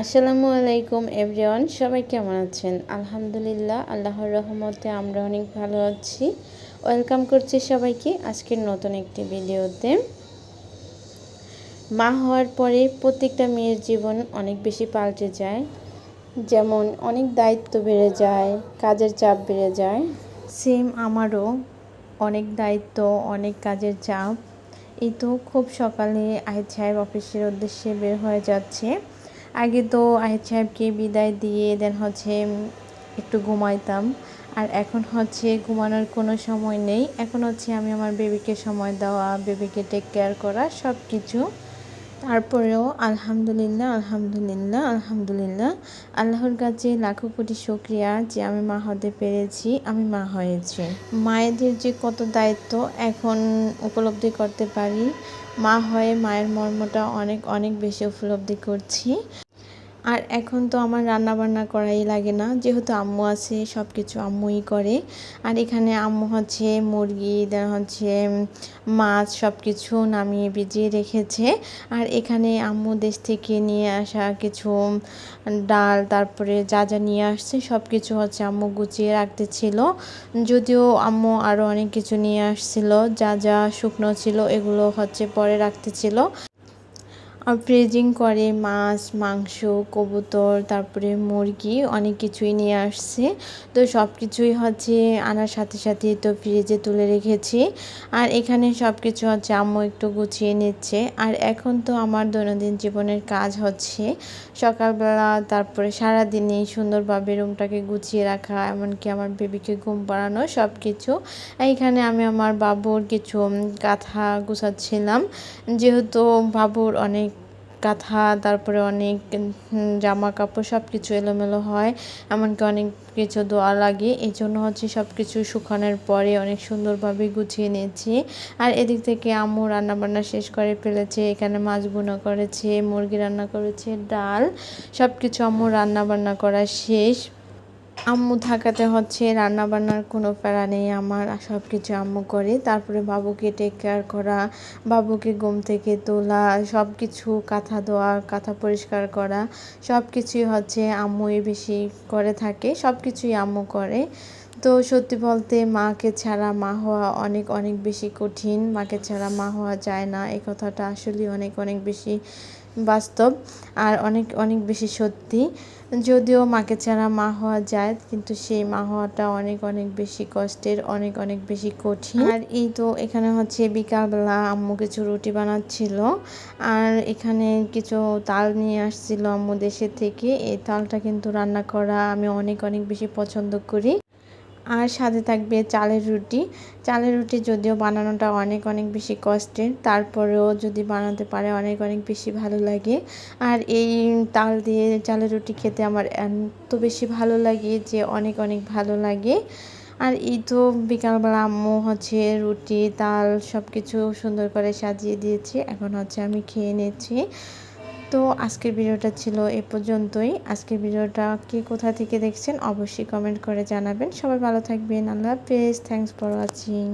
আসসালামু আলাইকুম এভরিওয়ান, সবাই কেমন আছেন? আলহামদুলিল্লাহ, আল্লাহর রহমতে আমরা অনেক ভালো আছি। ওয়েলকাম করছি সবাইকে আজকের নতুন একটি ভিডিওতে। মা হওয়ার পরে প্রত্যেকটা মেয়ের জীবন অনেক বেশি পাল্টে যায়। যেমন অনেক দায়িত্ব বেড়ে যায়, কাজের চাপ বেড়ে যায়। সেম আমারও অনেক দায়িত্ব, অনেক কাজের চাপ। এই তো খুব সকালে আহিদ সাহেব অফিসের উদ্দেশ্যে বের হয়ে যাচ্ছে। আগে তো আহিদ সাহেবকে বিদায় দিয়ে দেন একটু ঘুমাইতাম, আর এখন ঘুমানোর কোনো সময় নেই। এখন আমি আমার বেবিকে সময় দেওয়া, বেবিকে টেক কেয়ার করা, সব কিছু। তারপরেও আলহামদুলিল্লাহ আলহামদুলিল্লাহ আলহামদুলিল্লাহ, আল্লাহর কাছে লাখো কোটি শুকরিয়া যে আমি মা হতে পেরেছি, আমি মা হয়েছি। মায়েদের যে কত দায়িত্ব এখন উপলব্ধি করতে পারি। মা হয়ে মায়ের মর্মটা অনেক অনেক বেশি উপলব্ধি করছি। আর এখন তো আমার রান্না বান্না করাই লাগে না, যেহেতু আম্মু আছে, সব কিছু আম্মুই করে। আর এখানে আম্মু মুরগি, মাছ সব কিছু নামিয়ে ভিজিয়ে রেখেছে। আর এখানে আম্মু দেশ থেকে নিয়ে আসা কিছু ডাল, তারপরে যা যা নিয়ে আসছে সব কিছু আম্মু গুছিয়ে রাখতেছিল। যদিও আম্মু আরও অনেক কিছু নিয়ে আসছিল, যা যা শুকনো ছিল এগুলো পরে রাখতেছিল। ফ্রিজিং করে মাছ, মাংস, কবুতর, তারপরে মুরগি অনেক কিছুই নিয়ে আসছে। তো সব কিছুই আনার সাথে সাথে তো ফ্রিজে তুলে রেখেছি। আর এখানে সব কিছু আম্মু একটু গুছিয়ে নিচ্ছে। আর এখন তো আমার দৈনন্দিন জীবনের কাজ সকালবেলা, তারপরে সারাদিনই সুন্দরভাবে রুমটাকে গুছিয়ে রাখা, এমনকি আমার বেবিকে ঘুম পাড়ানো, সব কিছু। এইখানে আমি আমার বাবুর কিছু কাঁথা গুছাচ্ছিলাম, যেহেতু বাবুর অনেক কাঁথা, তারপরে অনেক জামা কাপড় সব কিছু এলোমেলো হয়, এমনকি অনেক কিছু ধোয়া লাগে। এই জন্য সব কিছু শুকানোর পরে অনেক সুন্দরভাবে গুছিয়ে নিয়েছি। আর এদিক থেকে আম্মু রান্নাবান্না শেষ করে ফেলেছে। এখানে মাছ ভুনা করেছে, মুরগি রান্না করেছে, ডাল, সব কিছু আম্মু রান্নাবান্না করা শেষ। আম্মু থাকাতে রান্নাবান্নার কোনো প্যারা নেই আমার, সব কিছু আম্মু করে। তারপরে বাবুকে টেক কেয়ার করা, বাবুকে ঘুম থেকে তোলা, সব কিছু কাঁথা ধোয়া, কাঁথা পরিষ্কার করা, সব কিছুই আম্মুই বেশি করে থাকে, সব কিছুই আম্মু করে। তো সত্যি বলতে মাকে ছাড়া মা হওয়া অনেক অনেক বেশি কঠিন। মাকে ছাড়া মা হওয়া যায় না, এই কথাটা আসলে অনেক অনেক বেশি বাস্তব আর অনেক অনেক বেশি সত্যি। যদিও মাকে ছাড়া মা হওয়া যায়, কিন্তু সেই মা হওয়াটা অনেক অনেক বেশি কষ্টের, অনেক অনেক বেশি কঠিন। আর এই তো এখানে বিকালবেলা আম্মু কিছু রুটি বানাচ্ছিল। আর এখানে কিছু তাল নিয়ে আসছিল আম্মু দেশের থেকে। এই তালটা কিন্তু রান্না করা আমি অনেক অনেক বেশি পছন্দ করি। আর সাথে থাকবে চালের রুটি। চালের রুটি যদিও বানানোটা অনেক অনেক বেশি কষ্টের, তারপরেও যদি বানাতে পারে অনেক অনেক বেশি ভালো লাগে। আর এই তাল দিয়ে চালের রুটি খেতে আমার এত বেশি ভালো লাগে যে অনেক অনেক ভালো লাগে। আর এই তো বিকালবেলা আম্মু রুটি, তাল সব কিছু সুন্দর করে সাজিয়ে দিয়েছে। এখন আমি খেয়ে নিচ্ছি। তো আজকের ভিডিওটা ছিল এ পর্যন্তই। আজকের ভিডিওটা কে কোথা থেকে দেখছেন অবশ্যই কমেন্ট করে জানাবেন। সবাই ভালো থাকবেন। আল্লাহ হাফেজ। Thanks for watching.